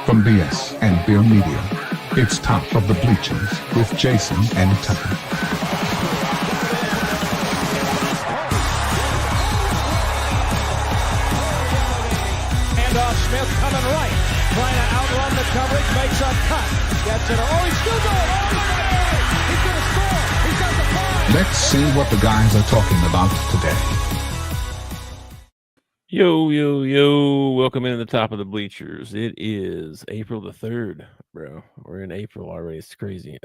From BS and Beer Media, it's Top of the Bleachers with Jason and Tucker. Handoff, Smith coming right, trying to outrun the coverage, makes a cut, gets it, oh, he's still going, oh, he's going to score, he's got the ball. Let's see what the guys are talking about today. Yo, welcome into the Top of the Bleachers. It is April the 3rd, bro. We're in April already. It's crazy.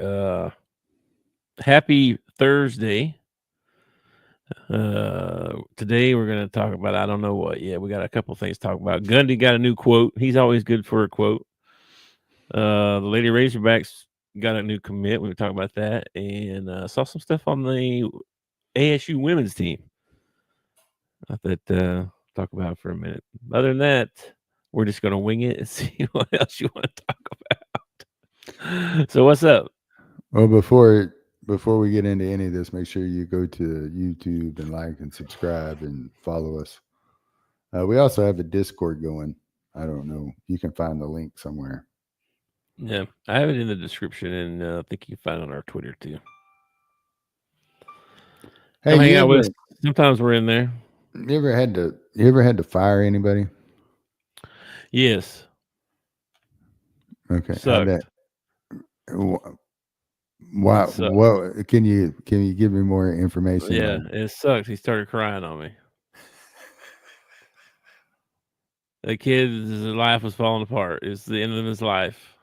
Happy Thursday. Today we're going to talk about, I don't know what yet. We got a couple things to talk about. Gundy got a new quote. He's always good for a quote. The Lady Razorbacks got a new commit. We were talking about that. And saw some stuff on the ASU women's team. I thought talk about it for a minute. Other than that, we're just going to wing it and see what else you want to talk about. So what's up? Well, before we get into any of this, make sure you go to YouTube and like and subscribe and follow us. We also have a Discord going. I don't know. You can find the link somewhere. Yeah, I have it in the description, and I think you can find it on our Twitter too. Hey, hang out with us. Sometimes we're in there. You ever had to fire anybody? Yes. Okay. Sucked. Why? What? Can you give me more information? Yeah, it sucks. He started crying on me. The kid's life was falling apart. It's the end of his life.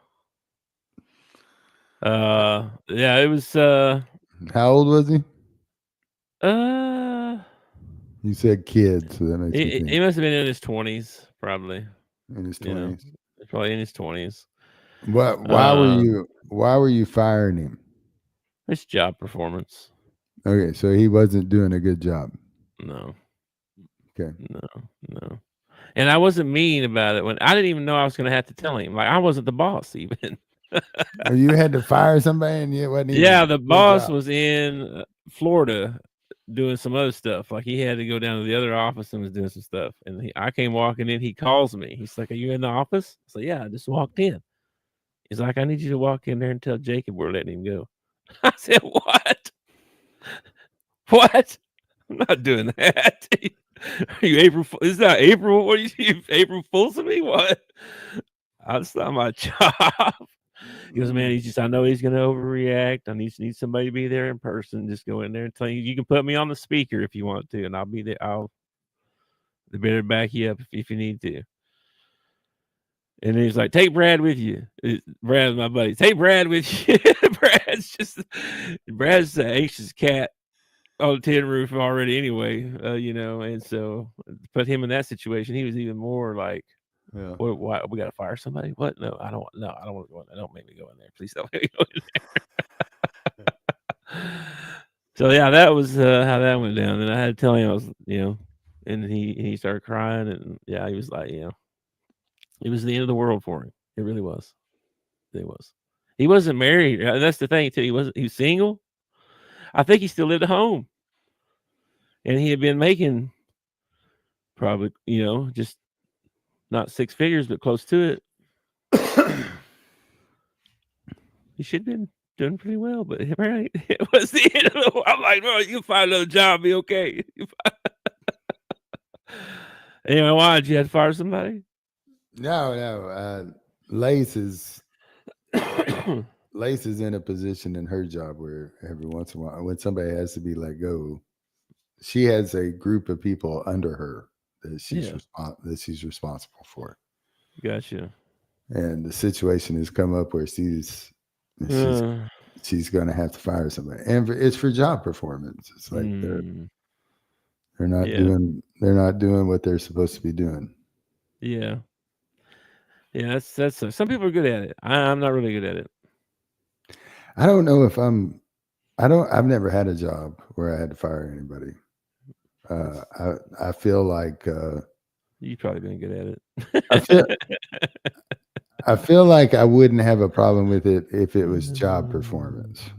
Yeah, it was. How old was he? You said kid, so that makes me think. He must have been in his 20s, probably. In his 20s. Probably in his 20s. Why were you firing him? It's job performance. Okay, so he wasn't doing a good job. No. Okay. No. And I wasn't mean about it when I didn't even know I was going to have to tell him. Like, I wasn't the boss even. You had to fire somebody and you wasn't even. Yeah, the boss was in Florida doing some other stuff. Like, he had to go down to the other office and was doing some stuff. And I came walking in. He calls me. He's like, "Are you in the office?" I said, "Yeah, I just walked in." He's like, "I need you to walk in there and tell Jacob we're letting him go." I said, "What? What? I'm not doing that." Are you April? Is that April? What are you, April Fools of me? What? That's not my job. He goes, "Man, I know he's going to overreact. I need somebody to be there in person. Just go in there and tell you can put me on the speaker if you want to, and I'll be there. They better back you up if you need to." And he's like, "Take Brad with you." Brad's my buddy. "Take Brad with you." Brad's the anxious cat on the tin roof already anyway, and so put him in that situation. He was even more like, yeah. Why we got to fire somebody? What? No, I don't want to go in there. Don't make me go in there. Please don't make me go in there. So yeah, that was how that went down. And I had to tell him I was, and he started crying, and yeah, he was like, it was the end of the world for him. It really was. It was. He wasn't married. And that's the thing too. He was single. I think he still lived at home. And he had been making probably, just not six figures, but close to it. He should have been doing pretty well, but apparently it was the end of the world. I'm like, "Bro, you can find another job, be okay." Anyway, why did you have to fire somebody? No. Lace is in a position in her job where every once in a while, when somebody has to be let go, she has a group of people under her that she's responsible for. Gotcha. And the situation has come up where she's going to have to fire somebody, and it's for job performance. It's like they're not doing what they're supposed to be doing. Yeah. Yeah, that's some people are good at it. I'm not really good at it. I don't know if I've never had a job where I had to fire anybody. I feel like you've probably been good at it. I feel like I wouldn't have a problem with it if it was job performance.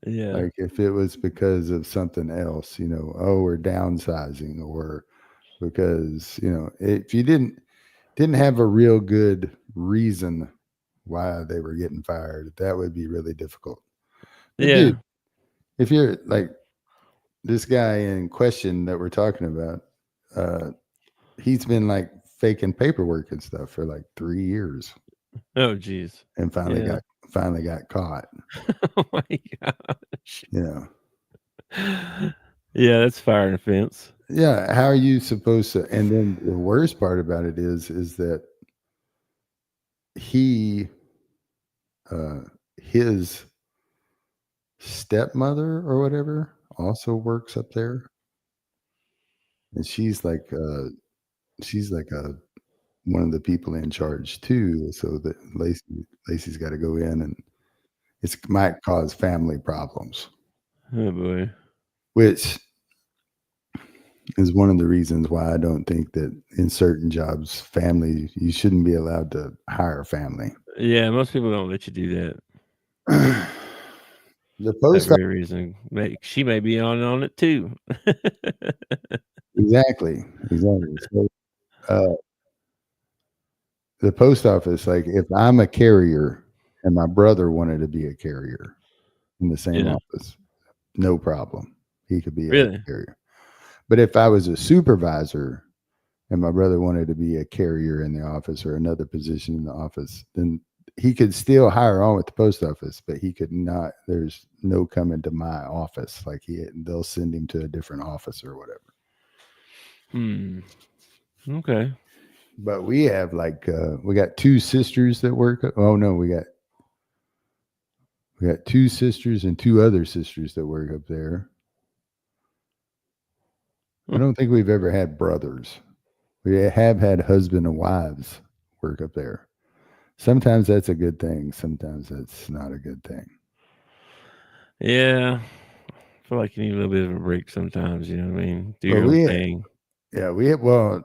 Yeah. Like if it was because of something else, we're downsizing, or because, if you didn't have a real good reason why they were getting fired, that would be really difficult. But Yeah. dude, if you're like this guy in question that we're talking about, he's been like faking paperwork and stuff for like 3 years. Oh, geez. And finally got caught. Oh my gosh. Yeah. Yeah, that's fire and offense. Yeah. How are you supposed to? And then the worst part about it is that his stepmother or whatever also works up there. And she's like one of the people in charge too. So that Lacey's got to go in, and it might cause family problems. Oh boy. Which is one of the reasons why I don't think that in certain jobs, you shouldn't be allowed to hire family. Yeah, most people don't let you do that. The post that very reason. She may be on it too. Exactly. So, the post office, like if I'm a carrier and my brother wanted to be a carrier in the same office, no problem. He could be a carrier. But if I was a supervisor and my brother wanted to be a carrier in the office or another position in the office, then he could still hire on with the post office, but he could not. There's no coming to my office. Like they'll send him to a different office or whatever. Okay. But we have we got 2 sisters that work. Oh no, we got 2 sisters and 2 other sisters that work up there. I don't think we've ever had brothers. We have had husband and wives work up there. Sometimes that's a good thing. Sometimes that's not a good thing. Yeah. I feel like you need a little bit of a break sometimes, you know what I mean? Do your own thing. Yeah,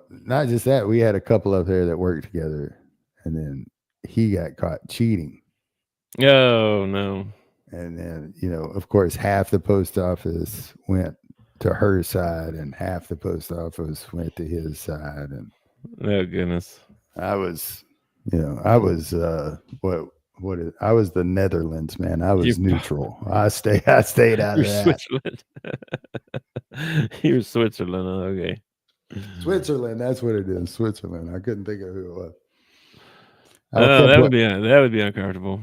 not just that. We had a couple up there that worked together, and then he got caught cheating. Oh, no. And then, of course, half the post office went to her side and half the post office went to his side. And oh, goodness. I was I was the Netherlands, man. I was neutral. I stayed out of that. Switzerland. You're Switzerland. Okay. Switzerland. That's what it is. Switzerland. I couldn't think of who it was. That would be uncomfortable.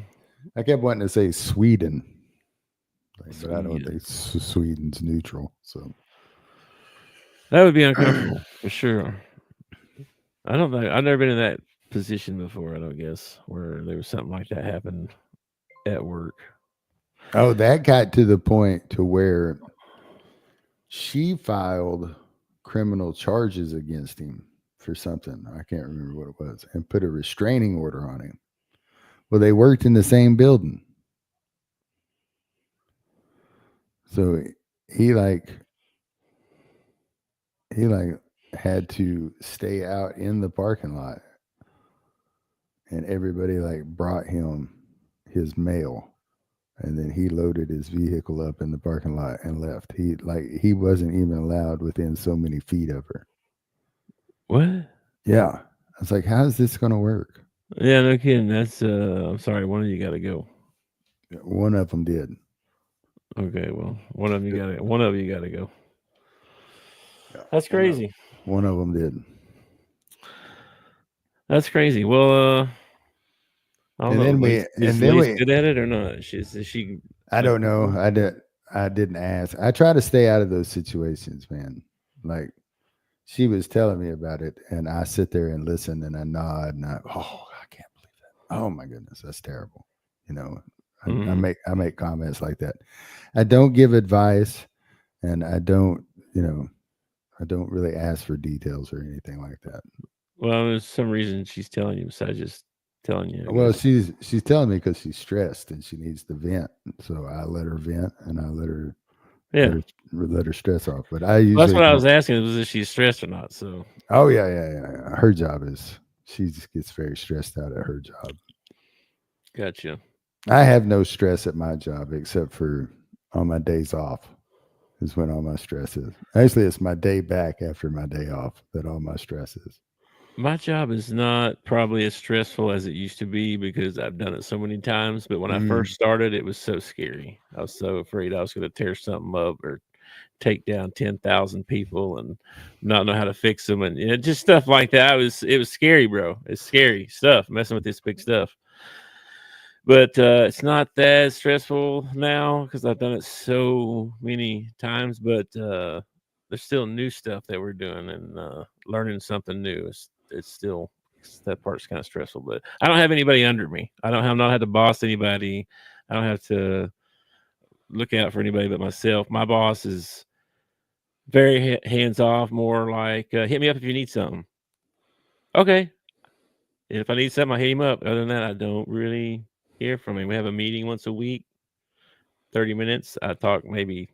I kept wanting to say Sweden, but I don't think Sweden's neutral. So that would be uncomfortable for sure. I've never been in that position before. I don't guess where there was something like that happened at work. Oh, that got to the point to where she filed criminal charges against him for something. I can't remember what it was, and put a restraining order on him. Well, they worked in the same building. So he had to stay out in the parking lot, and everybody brought him his mail, and then he loaded his vehicle up in the parking lot and left. He wasn't even allowed within so many feet of her. What? Yeah. I was like, how's this going to work? Yeah, no kidding. That's I'm sorry, one of you got to go. One of them did. Okay, well, one of you got to go. Yeah, that's crazy. One of them did. That's crazy. Well, I don't know. Is Liz good at it or not? Is she? I don't know. I didn't ask. I try to stay out of those situations, man. Like she was telling me about it, and I sit there and listen, and I nod, and I can't believe that. Oh my goodness, that's terrible. I make comments like that. I don't give advice, and I don't really ask for details or anything like that. Well, there's some reason she's telling you besides just telling you. Well, she's telling me because she's stressed and she needs to vent. So I let her vent, and I let her stress off. But that's what I was asking, was if she's stressed or not. So yeah. Her job is, she just gets very stressed out at her job. Gotcha. I have no stress at my job except for on my days off is when all my stress is. Actually, it's my day back after my day off that all my stress is. My job is not probably as stressful as it used to be because I've done it so many times. But when I first started, it was so scary. I was so afraid I was going to tear something up or take down 10,000 people and not know how to fix them. And just stuff like that. It was scary, bro. It's scary stuff, messing with this big stuff. But it's not that stressful now because I've done it so many times. But there's still new stuff that we're doing and learning something new. It's still, that part's kind of stressful. But I don't have anybody under me. I don't have to boss anybody. I don't have to look out for anybody but myself. My boss is very hands off, more like hit me up if you need something. Okay. And if I need something, I hit him up. Other than that, I don't really hear from him. We have a meeting once a week, 30 minutes. I talk maybe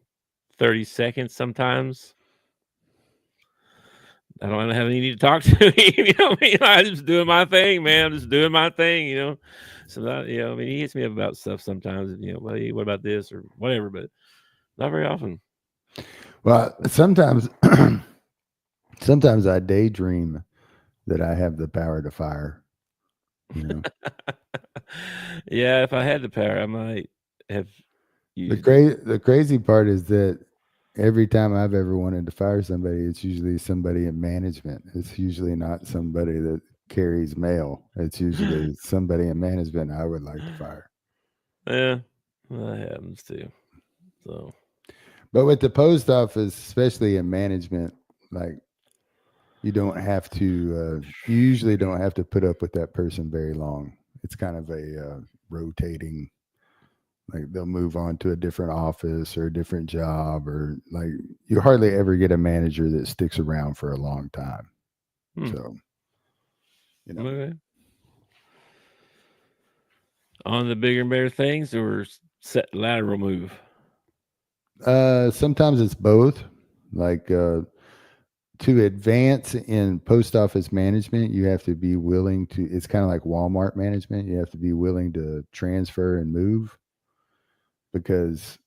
30 seconds sometimes. I don't have any need to talk to him. You know what I mean? I'm just doing my thing, man. I'm just doing my thing, you know. So that, I mean, he hits me up about stuff sometimes, well, hey, what about this or whatever, but not very often. Well, sometimes I daydream that I have the power to fire. Yeah, if I had the power, I might have used the crazy part is that every time I've ever wanted to fire somebody, it's usually somebody in management. It's usually not somebody that carries mail. It's usually somebody in management I would like to fire. Yeah, that happens too. So, but with the post office, especially in management, like you don't have to. You usually don't have to put up with that person very long. It's kind of a rotating. Like they'll move on to a different office or a different job, or like you hardly ever get a manager that sticks around for a long time. So, okay. On the bigger and better things or set lateral move? Sometimes it's both. Like to advance in post office management, you have to be willing to. It's kind of like Walmart management. You have to be willing to transfer and move. Because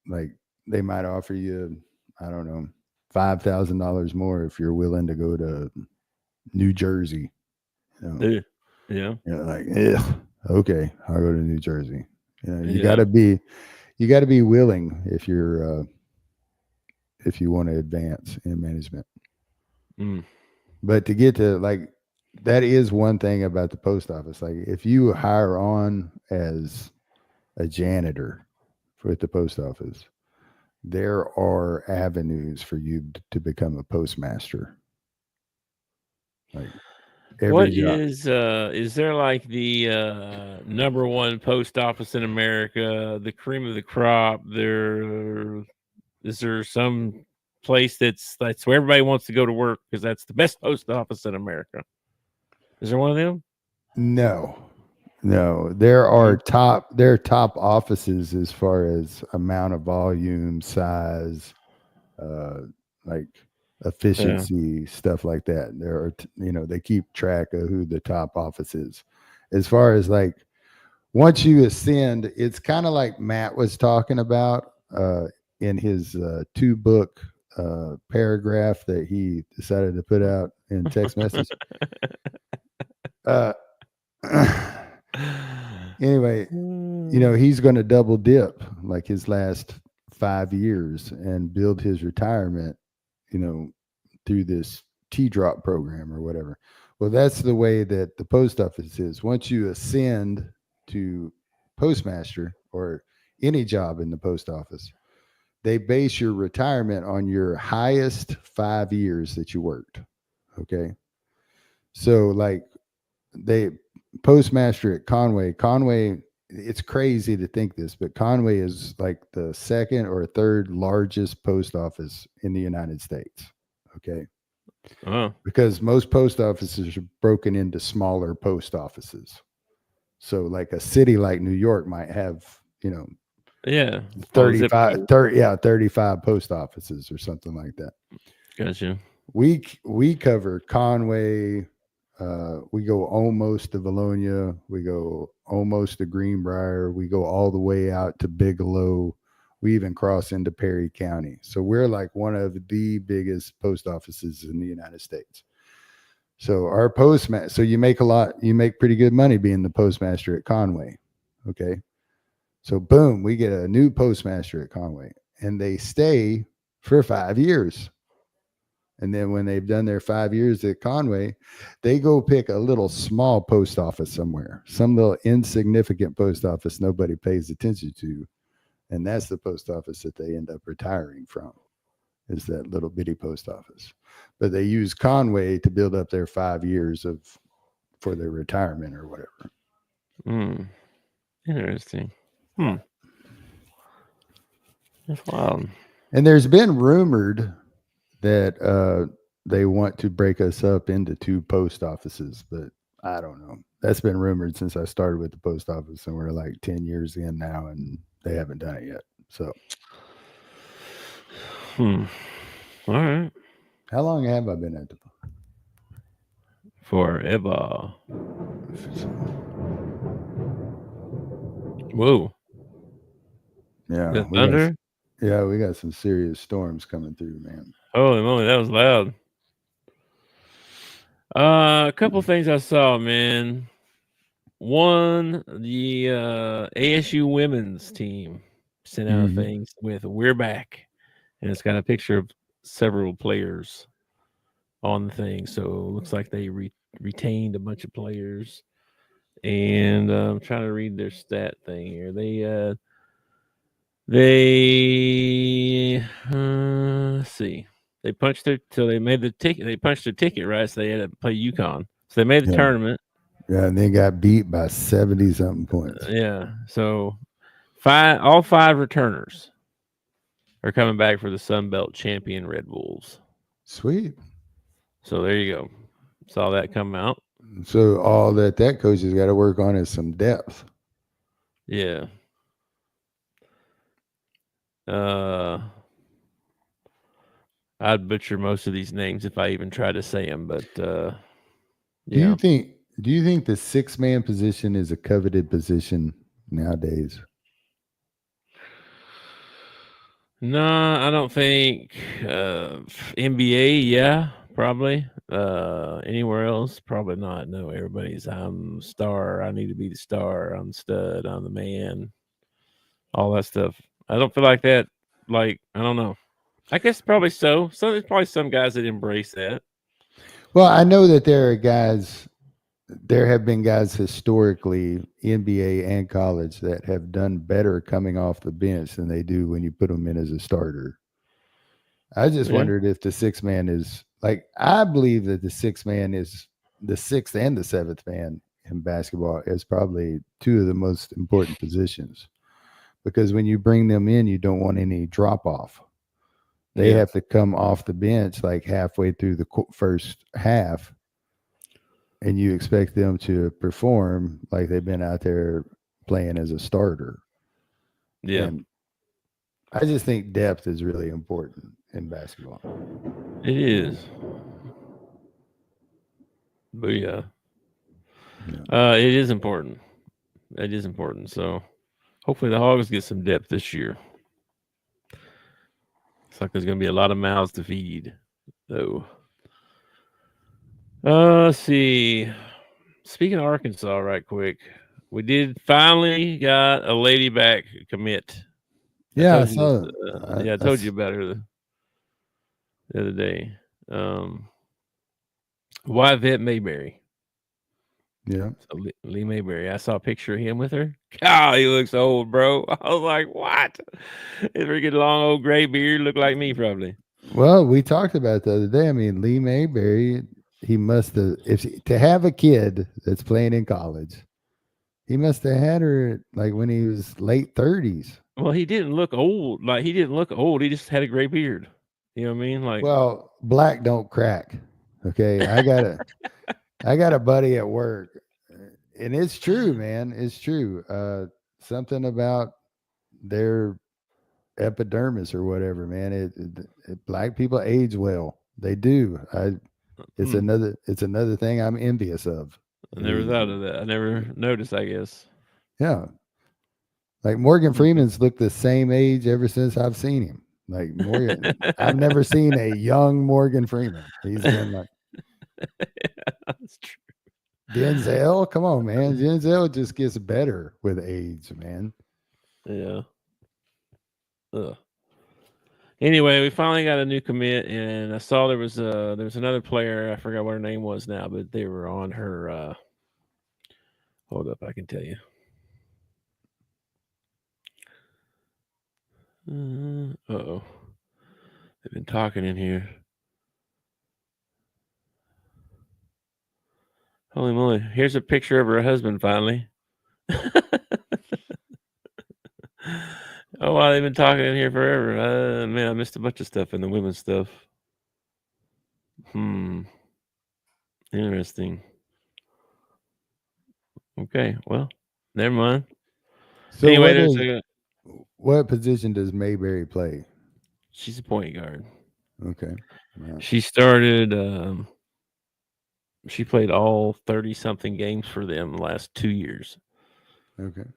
like they might offer you, I don't know, $5,000 more if you're willing to go to New Jersey. Yeah. You're like, okay, I'll go to New Jersey. You gotta be willing if you're if you want to advance in management. But to get to like that is one thing about the post office. Like if you hire on as a janitor at the post office, there are avenues for you to become a postmaster. Like is there like the number one post office in America, the cream of the crop? Is there some place that's where everybody wants to go to work because that's the best post office in America? Is there one of them? No, there are top offices as far as amount of volume, size, like efficiency, stuff like that. There are, they keep track of who the top office is. As far as like once you ascend, it's kind of like Matt was talking about in his 2-book paragraph that he decided to put out in text message. Anyway, he's going to double dip like his last 5 years and build his retirement, through this T-drop program or whatever. Well, that's the way that the post office is. Once you ascend to postmaster or any job in the post office, they base your retirement on your highest 5 years that you worked. Okay. So like postmaster at Conway, it's crazy to think this, but Conway is like the second or third largest post office in the United States. Okay. Because most post offices are broken into smaller post offices. So like a city like New York might have, 35 post offices or something like that. Gotcha. We cover Conway. We go almost to Valonia. We go almost to Greenbrier. We go all the way out to Bigelow. We even cross into Perry County. So we're like one of the biggest post offices in the United States. So our postmaster, so you make pretty good money being the postmaster at Conway. Okay. So boom, we get a new postmaster at Conway, and they stay for 5 years. And then when they've done their 5 years at Conway, they go pick a little small post office somewhere, some little insignificant post office nobody pays attention to. And that's the post office that they end up retiring from, is that little bitty post office. But they use Conway to build up their 5 years for their retirement or whatever. Interesting. That's wild. And there's been rumored that they want to break us up into 2 post offices, but I don't know. That's been rumored since I started with the post office, and we're like 10 years in now, and they haven't done it yet. So, all right. How long have I been at the forever? Whoa. Yeah. Thunder? We got some serious storms coming through, man. Holy moly, that was loud. A couple things I saw, man. One, the ASU women's team sent out things with "We're back," and it's got a picture of several players on the thing. So it looks like they retained a bunch of players. And I'm trying to read their stat thing here. Let's see. They punched they made the ticket. They punched their ticket, right? So they had to play UConn. So they made the tournament. Yeah, and they got beat by 70-something points. Yeah. So all 5 returners are coming back for the Sun Belt champion Red Wolves. Sweet. So there you go. Saw that come out. So all that coach has got to work on is some depth. Yeah. I'd butcher most of these names if I even try to say them, but Do you think the 6-man position is a coveted position nowadays? No, I don't think NBA, yeah, probably. Anywhere else, probably not. No, everybody's I'm star, I need to be the star, I'm stud, I'm the man. All that stuff. I don't feel like that. Like, I don't know. I guess probably so. So there's probably some guys that embrace that. Well, I know that there have been guys historically, NBA and college, that have done better coming off the bench than they do when you put them in as a starter. I just wondered if the 6-man is like, I believe that the 6-man is the 6th and the 7th man in basketball is probably 2 of the most important positions, because when you bring them in, you don't want any drop off. They have to come off the bench like halfway through the first half, and you expect them to perform like they've been out there playing as a starter. Yeah. And I just think depth is really important in basketball. It is. But yeah. It is important. It is important. So hopefully the Hogs get some depth this year. It's like there's going to be a lot of mouths to feed, though. Let's see. Speaking of Arkansas, right quick, we did finally got a Ladyback commit. Yeah, I told you about her the other day. Yvette Mayberry. Yeah. So Lee Mayberry. I saw a picture of him with her. God, he looks old, bro. I was like, what? His freaking long old gray beard looked like me, probably. Well, we talked about the other day. I mean, Lee Mayberry, he must have, to have a kid that's playing in college, he must have had her like when he was late 30s. Well, he didn't look old. Like, he didn't look old. He just had a gray beard. You know what I mean? Like, well, black don't crack. Okay. I got a buddy at work, and it's true, man. It's true. Something about their epidermis or whatever, man. Black people age well. They do. It's another thing I'm envious of. I never thought of that. I never noticed, I guess. Yeah. Like Morgan Freeman's looked the same age ever since I've seen him. Like Morgan, I've never seen a young Morgan Freeman. He's been like, That's true. Denzel, come on, man. Denzel just gets better with age, man. Yeah. Ugh. Anyway, we finally got a new commit, and I saw there was another player. I forgot what her name was now, but they were on her. Hold up, I can tell you. Uh-oh. They've been talking in here. Holy moly. Here's a picture of her husband finally. Oh, wow, they've been talking in here forever. Man, I missed a bunch of stuff in the women's stuff. Interesting. Okay, well, never mind. So anyway, what position does Mayberry play? She's a point guard. Okay. Wow. She started, she played all 30-something games for them the last 2 years. Okay.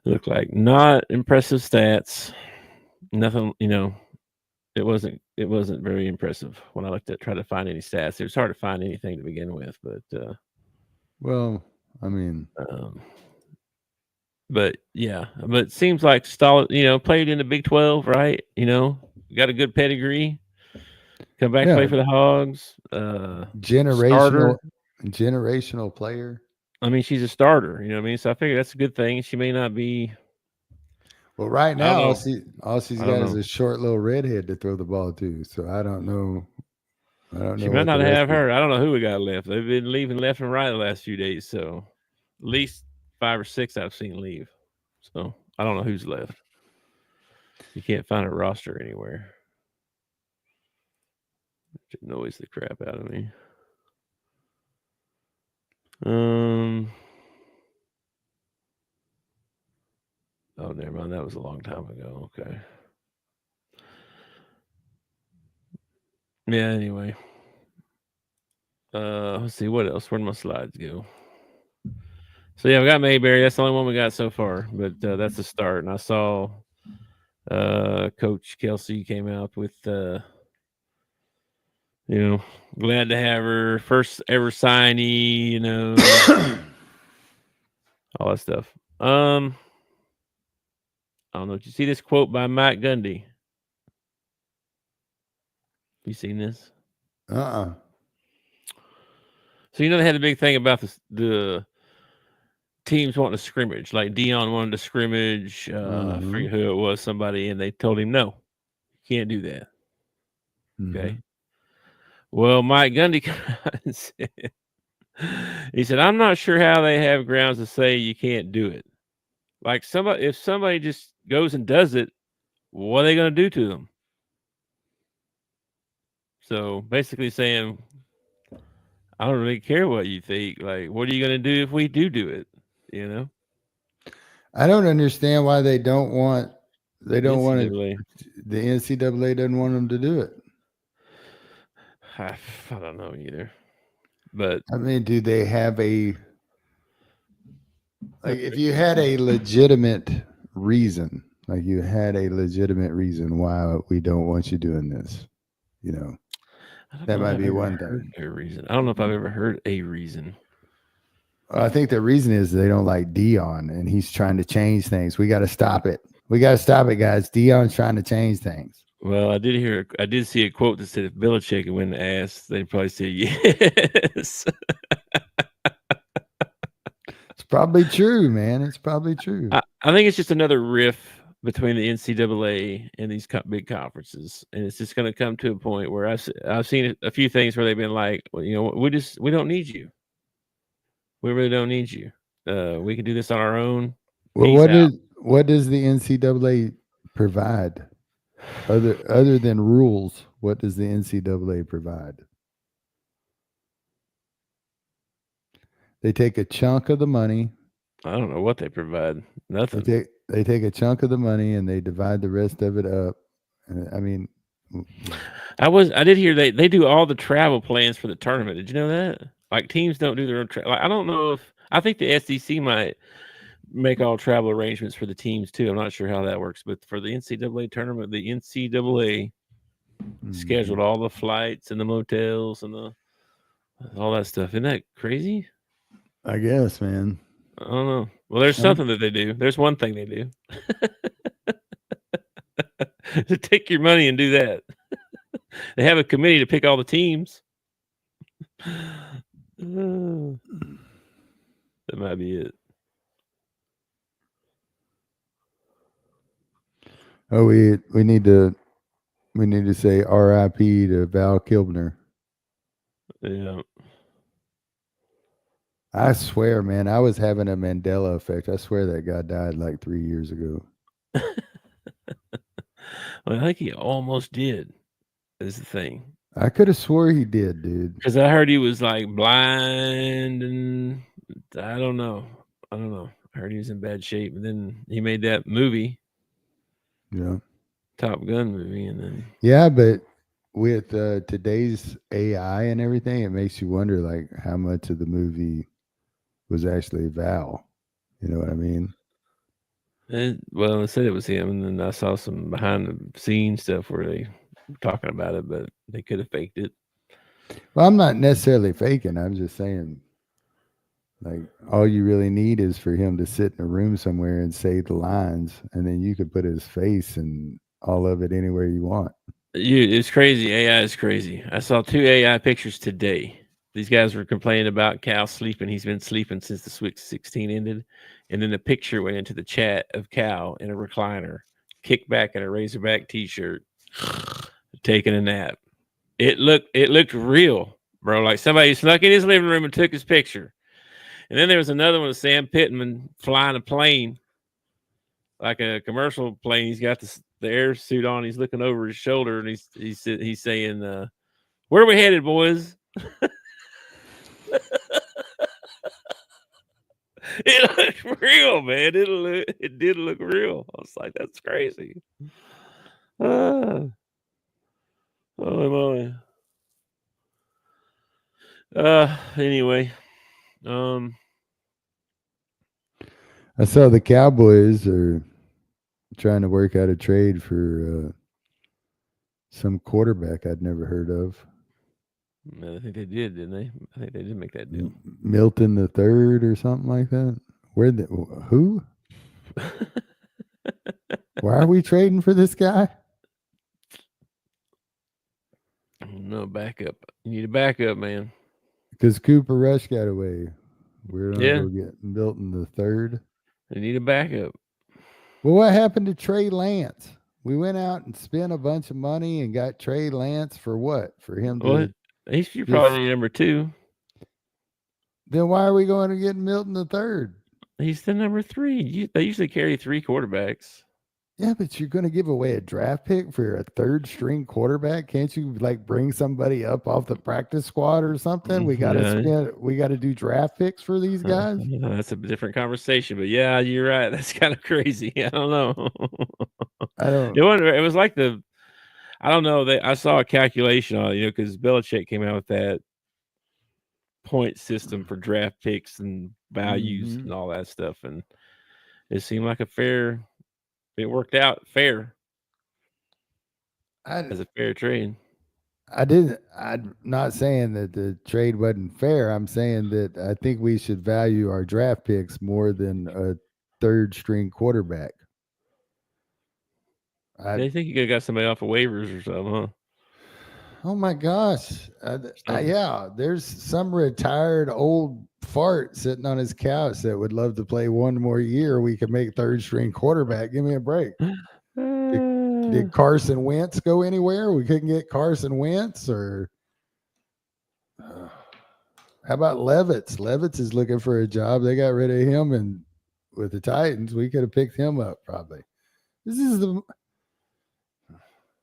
Looked like not impressive stats. Nothing, it wasn't very impressive when I tried to find any stats. It was hard to find anything to begin with, but well, I mean, but yeah, but it seems like solid, played in the Big 12, right? Got a good pedigree. Come back to play for the Hogs. Generational player. I mean, she's a starter, you know what I mean? So I figure that's a good thing. She may not be. Well, right now, all she's got is a short little redhead to throw the ball to. So I don't know. She might not have her. I don't know who we got left. They've been leaving left and right the last few days. So at least 5 or 6 I've seen leave. So I don't know who's left. You can't find a roster anywhere. It annoys the crap out of me. Oh, never mind. That was a long time ago. Okay. Yeah, anyway. Let's see what else. Where'd my slides go? So yeah, we got Mayberry. That's the only one we got so far, but that's a start. And I saw Coach Kelsey came out with glad to have her first ever signee, all that stuff. I don't know. Did you see this quote by Mike Gundy? You seen this? Uh-uh. So they had a big thing about the teams wanting to scrimmage. Like Dion wanted to scrimmage. I forget who it was, somebody, and they told him no, you can't do that. Okay. Well, Mike Gundy said, he said, I'm not sure how they have grounds to say you can't do it. Like if somebody just goes and does it, what are they going to do to them? So basically saying, I don't really care what you think. Like, what are you going to do if we do it? I don't understand why they don't want the NCAA doesn't want them to do it. I don't know either. But I mean, do they have if you had a legitimate reason, why we don't want you doing this, that might be one thing. A reason. I don't know if I've ever heard a reason. I think the reason is they don't like Dion, and he's trying to change things. We got to stop it. Guys. Dion's trying to change things. Well, I did see a quote that said if Belichick had went and asked, they'd probably say yes. It's probably true, man. It's probably true. I think it's just another riff between the NCAA and these big conferences, and it's just going to come to a point where I've seen a few things where they've been like, well, we don't need you. We really don't need you. We can do this on our own. Well, what does the NCAA provide other than rules? What does the NCAA provide? They take a chunk of the money. I don't know what they provide. Nothing. They take a chunk of the money and they divide the rest of it up. I mean, I did hear they do all the travel plans for the tournament. Did you know that? Like teams don't do their own travel. I don't know I think the SEC might make all travel arrangements for the teams too. I'm not sure how that works, but for the NCAA tournament, the NCAA scheduled all the flights and the motels and the All that stuff. Isn't that crazy? I guess, man. I don't know. Well, there's something that they do. There's one thing they do. To take your money and do that. They have a committee to pick all the teams. That might be it. Oh, we need to say R.I.P. to Val Kilmer. Yeah. I swear, man, I was having a Mandela effect. I swear that guy died like 3 years ago. Well, I think he almost did. Is the thing. I could have swore he did, dude. Because I heard he was like blind, and I don't know. I heard he was in bad shape, and then he made that movie. Yeah. Top Gun movie, and then but with today's AI and everything, it makes you wonder like how much of the movie was actually Val. You know what I mean? Well, they said it was him, and then I saw some behind the scenes stuff where they were talking about it, but they could have faked it. Well, I'm not necessarily faking. I'm just saying, like, all you really need is for him to sit in a room somewhere and say the lines, and then you could put his face and all of it anywhere you want. It's crazy. AI is crazy. I saw 2 AI pictures today. These guys were complaining about Cal sleeping. He's been sleeping since the Sweet 16 ended. And then the picture went into the chat of Cal in a recliner, kicked back in a Razorback t-shirt, taking a nap. It looked real, bro. Like somebody snuck in his living room and took his picture. And then there was another one of Sam Pittman flying a plane, like a commercial plane. He's got the air suit on. He's looking over his shoulder, and he's saying, "Where are we headed, boys?" It looked real, man. It did look real. I was like, that's crazy. Oh my. Anyway, I saw the Cowboys are trying to work out a trade for some quarterback I'd never heard of. I think they did, didn't they? I think they did make that deal. Milton the Third or something like that. Who? Why are we trading for this guy? No backup. You need a backup, man. Because Cooper Rush got away. We're not Yeah. going to get Milton the Third. They need a backup. Well, what happened to Trey Lance? We went out and spent a bunch of money and got Trey Lance for what? For him to. He's probably number 2. Then why are we going to get Milton the Third? He's the number 3. They usually carry 3 quarterbacks. Yeah, but you're going to give away a draft pick for a 3rd string quarterback? Can't you like bring somebody up off the practice squad or something? We got to do draft picks for these guys. That's a different conversation, but yeah, you're right. That's kind of crazy. I don't know. It was like I don't know. I saw a calculation on it, because Belichick came out with that point system for draft picks and values and all that stuff, and it seemed like it worked out fair as a fair trade. I'm not saying that the trade wasn't fair. I'm saying that I think we should value our draft picks more than a 3rd string quarterback. They think you could have got somebody off of waivers or something, huh? Oh my gosh. Yeah, there's some retired old fart sitting on his couch that would love to play one more year. We could make 3rd string quarterback. Give me a break. Did Carson Wentz go anywhere? We couldn't get Carson Wentz, or how about Levitz? Levitz is looking for a job. They got rid of him, and with the Titans, we could have picked him up probably. This is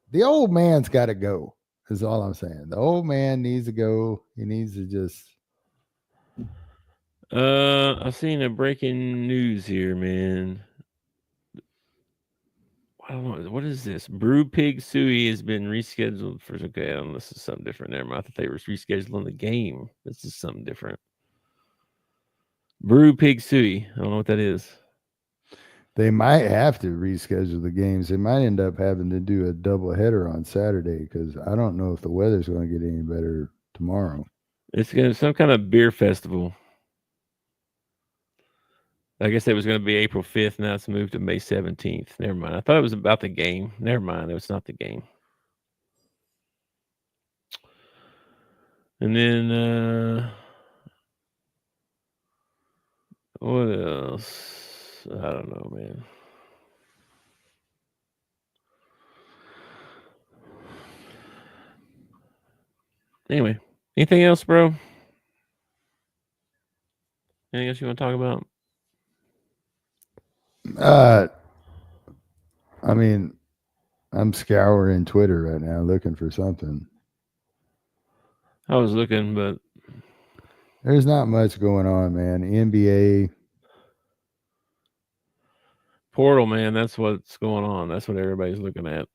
the old man's got to go. Is all I'm saying. The old man needs to go. He needs to just. I've seen a breaking news here, man. I don't know. What is this? Brew Pig Suey has been rescheduled for. Okay, I don't know. This is something different there. I thought they were rescheduling the game. This is something different. Brew Pig Suey. I don't know what that is. They might have to reschedule the games. They might end up having to do a doubleheader on Saturday because I don't know if the weather's going to get any better tomorrow. It's gonna be some kind of beer festival. I guess it was going to be April 5th. Now it's moved to May 17th. Never mind. I thought it was about the game. Never mind. It was not the game. And then, what else? I don't know, man. Anyway, anything else, bro? Anything else you want to talk about? I mean, I'm scouring Twitter right now looking for something. I was looking, but there's not much going on, man. NBA portal, man. That's what's going on. That's what everybody's looking at.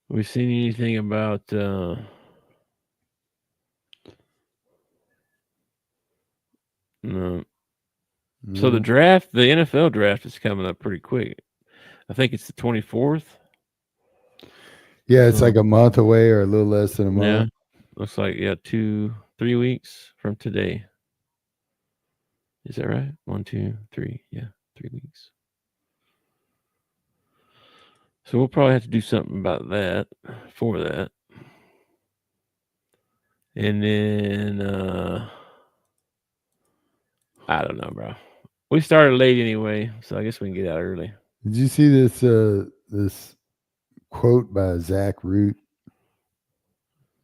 We seen anything about no. So the draft, the NFL draft is coming up pretty quick. I think it's the 24th. Yeah, it's like a month away or a little less than a month. Yeah. Looks like 3 weeks from today. Is that right? 1, 2, 3. Yeah, 3 weeks. So we'll probably have to do something about that for that. And then I don't know, bro. We started late anyway, so I guess we can get out early. Did you see this this quote by Zach Root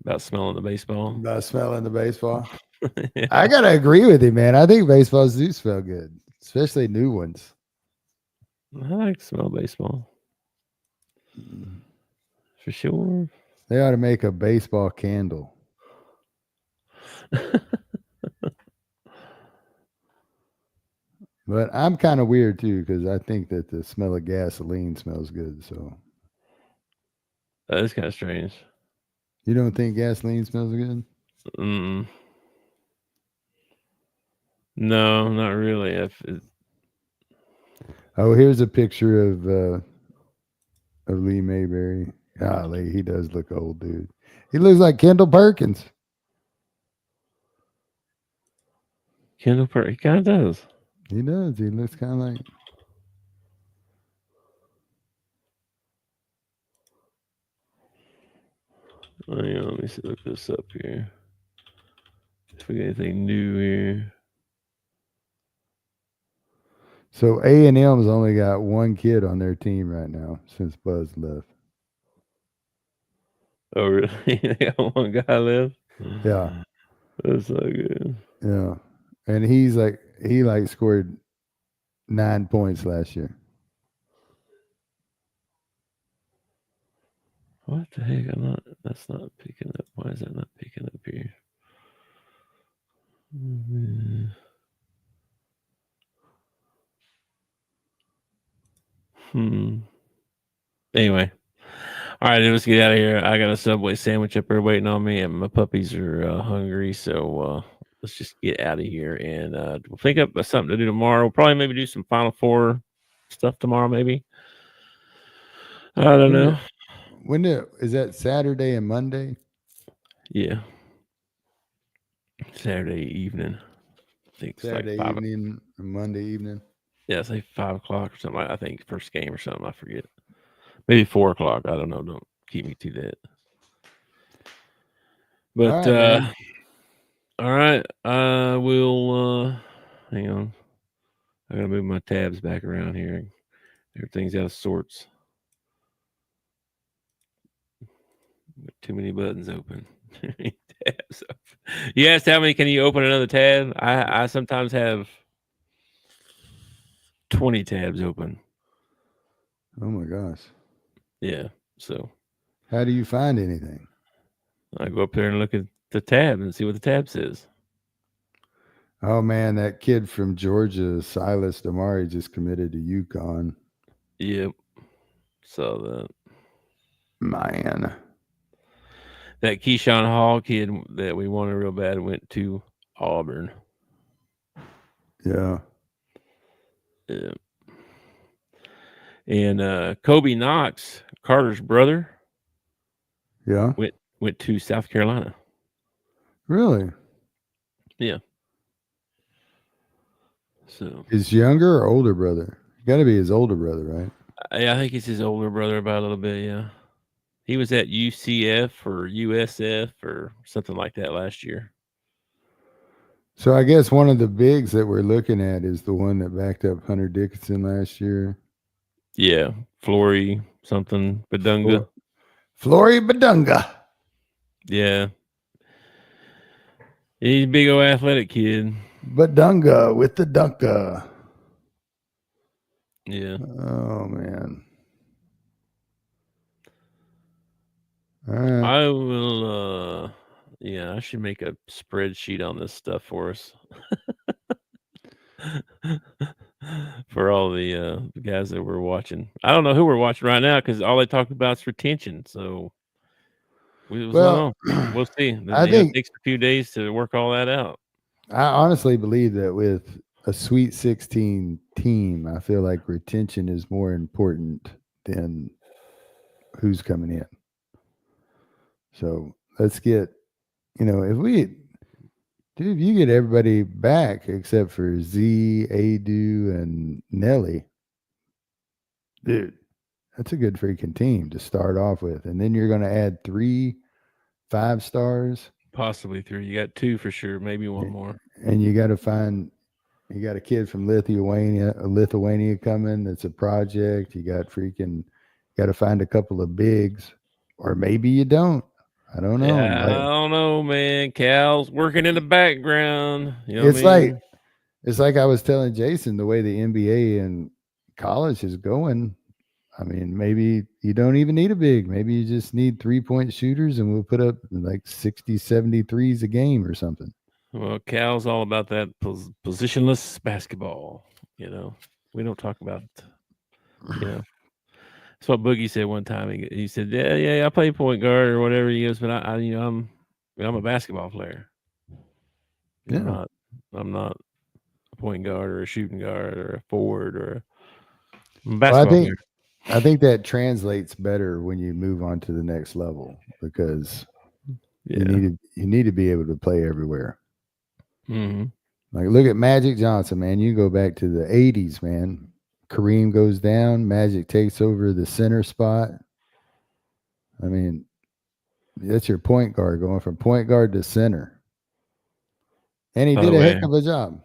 about smelling the baseball? About smelling the baseball. Yeah. I gotta agree with him, man. I think baseballs do smell good, especially new ones. I like to smell baseball. For sure. They ought to make a baseball candle. But I'm kind of weird too, because I think that the smell of gasoline smells good. So that is kind of strange. You don't think gasoline smells good? No, not really. Oh, here's a picture of Lee Mayberry. Golly, he does look old, dude. He looks like Kendall Perkins. Kendall Perkins, he kind of does. He does. He looks kind of like. Oh, yeah, let me see. Look this up here. If we get anything new here. So A&M's only got one kid on their team right now since Buzz left. Oh, really? They got one guy left? Yeah. That's so good. Yeah. And he scored 9 points last year. What the heck? That's not picking up. Why is that not picking up here? Anyway. All right, let's get out of here. I got a Subway sandwich up there waiting on me, and my puppies are hungry. So let's just get out of here and we'll think up something to do tomorrow. We'll probably maybe do some Final Four stuff tomorrow, maybe. I don't know. Is that Saturday and Monday? Yeah. Saturday evening. I think Saturday it's like evening and Monday evening. Yeah, say 5 o'clock or something. I think first game or something. I forget. Maybe 4 o'clock. I don't know. Don't keep me to that. But all right. We'll hang on. I gotta move my tabs back around here. Everything's out of sorts. Too many buttons open. Tabs open. You asked how many can you open another tab? I sometimes have 20 tabs open. Oh my gosh. Yeah. So how do you find anything? I go up there and look at the tab and see what the tab says. Oh man, that kid from Georgia, Silas Damari, just committed to UConn. Yep. Saw that. Man. That Keyshawn Hall kid that we wanted real bad went to Auburn. Yeah. Yeah. And Kobe Knox, Carter's brother, Yeah. went to South Carolina. Really? Yeah. So His younger or older brother? Got to be his older brother, right? I think it's his older brother by a little bit. Yeah. He was at UCF or USF or something like that last year. So I guess one of the bigs that we're looking at is the one that backed up Hunter Dickinson last year. Yeah. Flory something. Badunga. Flory Badunga. Yeah. He's a big old athletic kid. Badunga with the dunka. Yeah. Oh, man. All right. I will yeah, I should make a spreadsheet on this stuff for us. For all the guys that we're watching. I don't know who we're watching right now because all they talk about is retention. So we don't know. We'll see. I think it takes a few days to work all that out. I honestly believe that with a Sweet 16 team, I feel like retention is more important than who's coming in. So let's get, if you get everybody back except for Z, Adu, and Nelly, dude, that's a good freaking team to start off with. And then you're going to add 3 5-stars. Possibly 3. You got 2 for sure, maybe one more. And you got a kid from Lithuania coming. That's a project. You got to find a couple of bigs, or maybe you don't. I don't know. Yeah, I don't know, man. Cal's working in the background. It's like I was telling Jason, the way the NBA and college is going. I mean, maybe you don't even need a big. Maybe you just need 3-point shooters, and we'll put up like 60, 73s a game or something. Well, Cal's all about that positionless basketball. We don't talk about. That's what Boogie said one time. He said, "Yeah, I play point guard or whatever." He goes, "But I'm a basketball player. Yeah, I'm not a point guard or a shooting guard or a forward or a basketball player." I think that translates better when you move on to the next level because you need to be able to play everywhere. Mm-hmm. Like, look at Magic Johnson, man. You go back to the 80s, man. Kareem goes down. Magic takes over the center spot. I mean, that's your point guard going from point guard to center. And he did a heck of a job.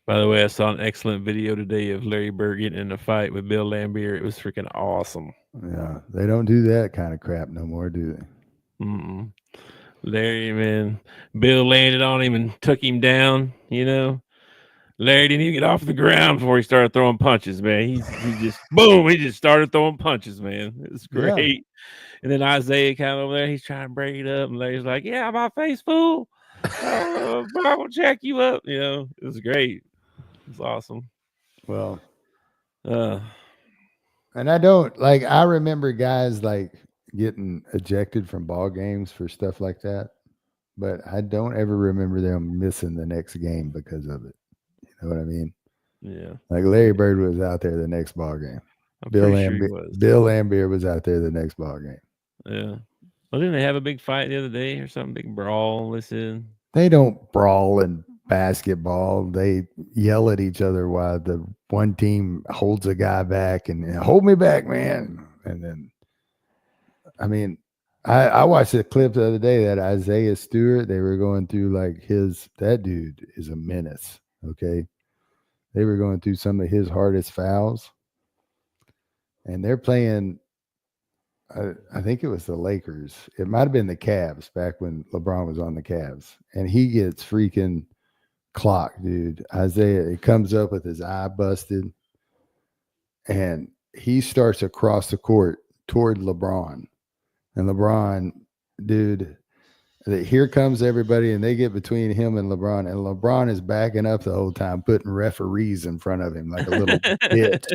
By the way, I saw an excellent video today of Larry Bird getting in a fight with Bill Laimbeer. It was freaking awesome. Yeah, they don't do that kind of crap no more, do they? Mm-mm. Larry, man, Bill landed on him and took him down. Larry didn't even get off the ground before he started throwing punches, man. He just boom, he just started throwing punches, man. It was great. Yeah. And then Isaiah came over there, he's trying to break it up, and Larry's like, "Yeah, my face, fool. I will jack you up." It was great. It was awesome. Well, and I remember guys like getting ejected from ball games for stuff like that, but I don't ever remember them missing the next game because of it. You know what I mean? Yeah. Like Larry Bird was out there the next ball game. Bill Laimbeer was out there the next ball game. Yeah. Well, didn't they have a big fight the other day or something? Big brawl? Listen. They don't brawl in basketball. They yell at each other while the one team holds a guy back and hold me back, man. And then, I mean, I watched a clip the other day that Isaiah Stewart, they were going through like that dude is a menace. Okay. They were going through some of his hardest fouls. And they're playing, I think it was the Lakers. It might have been the Cavs back when LeBron was on the Cavs. And he gets freaking clocked, dude. Isaiah, he comes up with his eye busted. And he starts across the court toward LeBron. And LeBron, dude, here comes everybody, and they get between him and LeBron. And LeBron is backing up the whole time, putting referees in front of him like a little bitch.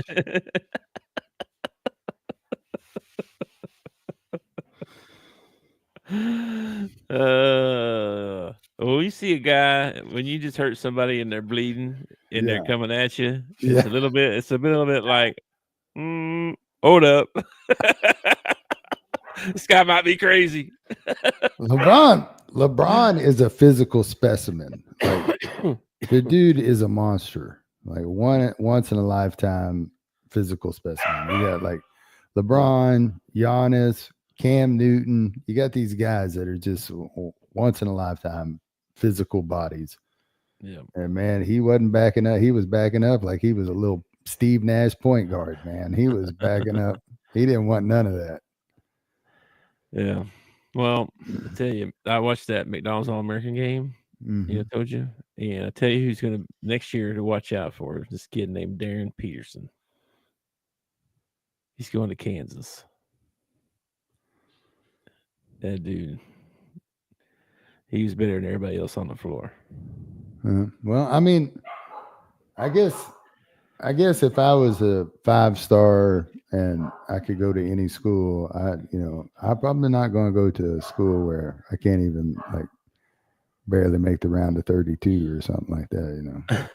Oh, you see a guy when you just hurt somebody and they're bleeding and they're coming at you. It's a little bit. It's a little bit like, hold up, this guy might be crazy. LeBron is a physical specimen. Like, the dude is a monster. Like once in a lifetime physical specimen. You got like LeBron, Giannis, Cam Newton. You got these guys that are just once in a lifetime physical bodies. Yeah. And man, he wasn't backing up. He was backing up like he was a little Steve Nash point guard, man. He was backing up. He didn't want none of that. Yeah. Well, I tell you, I watched that McDonald's All-American game. Mm-hmm. I told you. And I tell you who's going to next year to watch out for, this kid named Darren Peterson. He's going to Kansas. That dude, he was better than everybody else on the floor. Well, I mean, I guess if I was a 5-star and I could go to any school, I'm probably not going to go to a school where I can't even like barely make the round of 32 or something like that,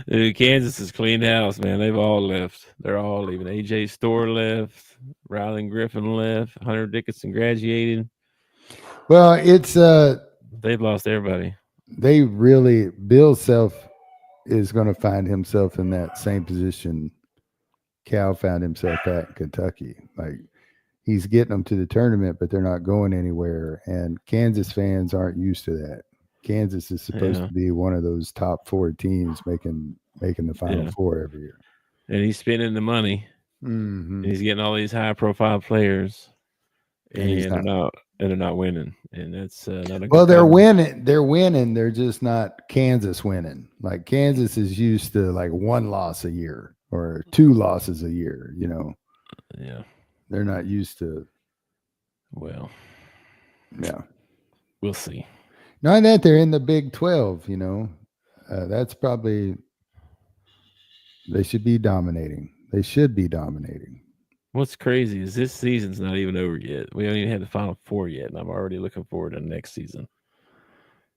Dude, Kansas is clean house, man. They've all left. They're all leaving. AJ Storr left. Rylan Griffin left. Hunter Dickinson graduated. Well, it's they've lost everybody. They really, Bill Self is going to find himself in that same position Cal found himself at in Kentucky. Like, he's getting them to the tournament, but they're not going anywhere. And Kansas fans aren't used to that. Kansas is supposed to be one of those top 4 teams making the Final Four every year. And he's spending the money. Mm-hmm. And he's getting all these high-profile players, and they're not winning. And that's not a well. They're winning. They're winning. They're just not Kansas winning. Like, Kansas is used to like 1 loss a year or 2 losses a year. Yeah. They're not used to. Well, yeah, we'll see. Not that they're in the Big 12, that's probably, they should be dominating. They should be dominating. What's crazy is this season's not even over yet. We haven't even had the Final Four yet, and I'm already looking forward to next season.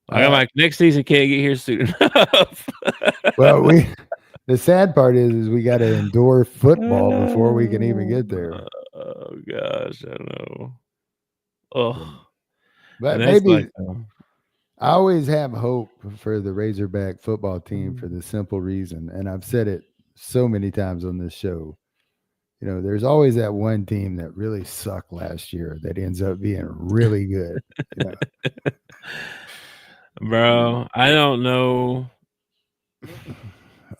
I'm like, next season can't get here soon enough. Well, the sad part is we got to endure football before we can even get there. Oh gosh, I know. Oh, but maybe I always have hope for the Razorback football team for the simple reason, and I've said it so many times on this show. There's always that one team that really sucked last year that ends up being really good. Bro, I don't know.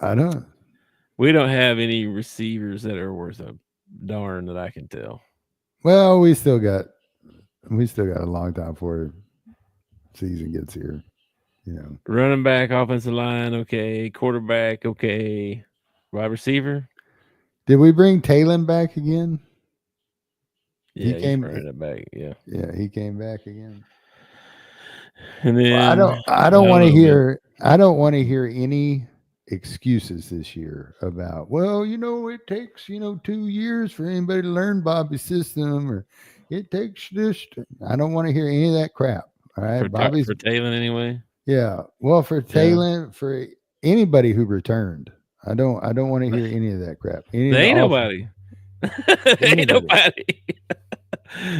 I don't. We don't have any receivers that are worth a darn that I can tell. Well, we still got a long time before season gets here. Running back, offensive line, okay. Quarterback, okay. Wide receiver. Did we bring Talon back again? Yeah, he came back. Yeah, he came back again. And then I don't want to hear. I don't want to hear any excuses this year about, it takes 2 years for anybody to learn Bobby's system, or it takes this. I don't want to hear any of that crap. All right, for Talon anyway. Yeah, well, for Talon, for anybody who returned. I don't want to hear any of that crap. There ain't nobody. Ain't nobody.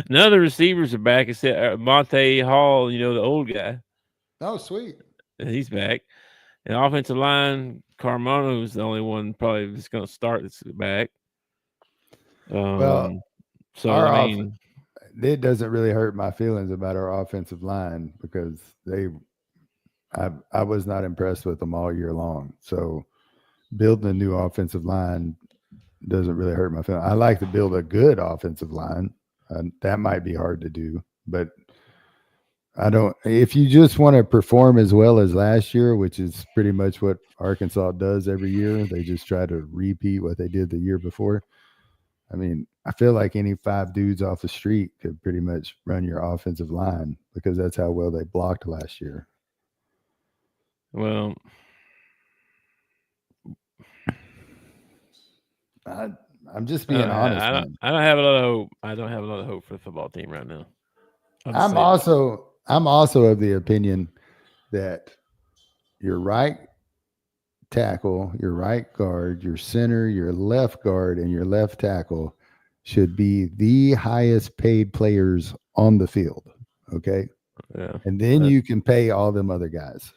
None of the receivers are back except Monte Hall, the old guy. Oh, sweet. He's back. And offensive line, Carmona is the only one probably that's going to start that's back. Well, it doesn't really hurt my feelings about our offensive line because I was not impressed with them all year long. So building a new offensive line doesn't really hurt my feelings. I like to build a good offensive line. That might be hard to do, but I don't. If you just want to perform as well as last year, which is pretty much what Arkansas does every year, they just try to repeat what they did the year before. I mean, I feel like any 5 dudes off the street could pretty much run your offensive line because that's how well they blocked last year. Well, I'm just being honest. I don't have a lot of hope. I don't have a lot of hope for the football team right now. I'm also I'm also of the opinion that your right tackle, your right guard, your center, your left guard, and your left tackle should be the highest paid players on the field. Okay. Yeah. And then you can pay all them other guys.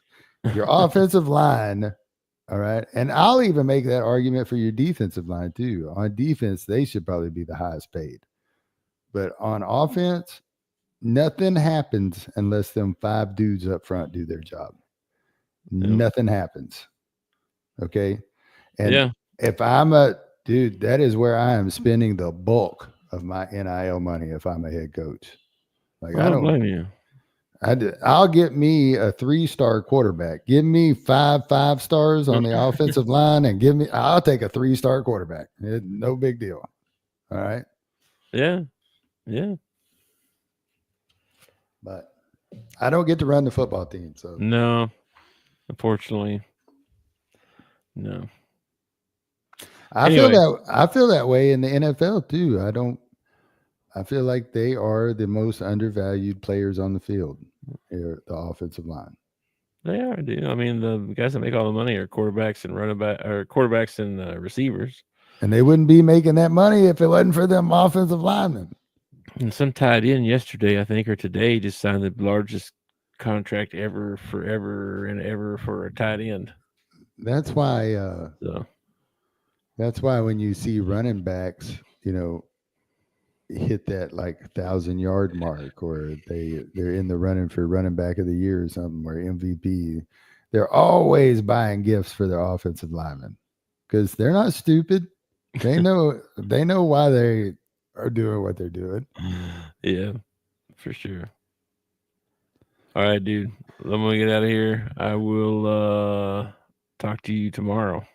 Your offensive line, all right. And I'll even make that argument for your defensive line too. On defense, they should probably be the highest paid. But on offense, nothing happens unless them 5 dudes up front do their job. Nothing happens. Okay. And if I'm dude, that is where I am spending the bulk of my NIL money if I'm a head coach. Like, I don't blame you. I'll get me a 3-star quarterback. Give me 5 stars on the offensive line and I'll take a 3-star quarterback. No big deal. All right. Yeah. Yeah. But I don't get to run the football team. So no, unfortunately, no. I feel that way in the NFL too. I feel like they are the most undervalued players on the field, the offensive line. They are, dude. I mean, the guys that make all the money are quarterbacks and quarterbacks and receivers. And they wouldn't be making that money if it wasn't for them offensive linemen. And some tight end yesterday, I think, or today, just signed the largest contract ever, forever and ever for a tight end. That's why. That's why when you see running backs, hit that like 1,000-yard mark, or they're in the running for running back of the year or something, or MVP, they're always buying gifts for their offensive linemen because they're not stupid. They know why they are doing what they're doing. Yeah, for sure. All right, dude. I'm gonna get out of here. I will talk to you tomorrow.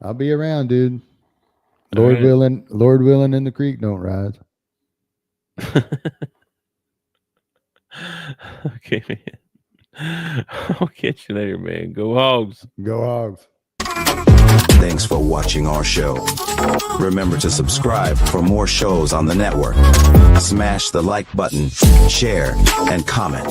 I'll be around, dude. Lord willing, and the creek don't rise. Okay, man. I'll catch you later, man. Go Hogs. Go Hogs. Thanks for watching our show. Remember to subscribe for more shows on the network. Smash the like button, share, and comment.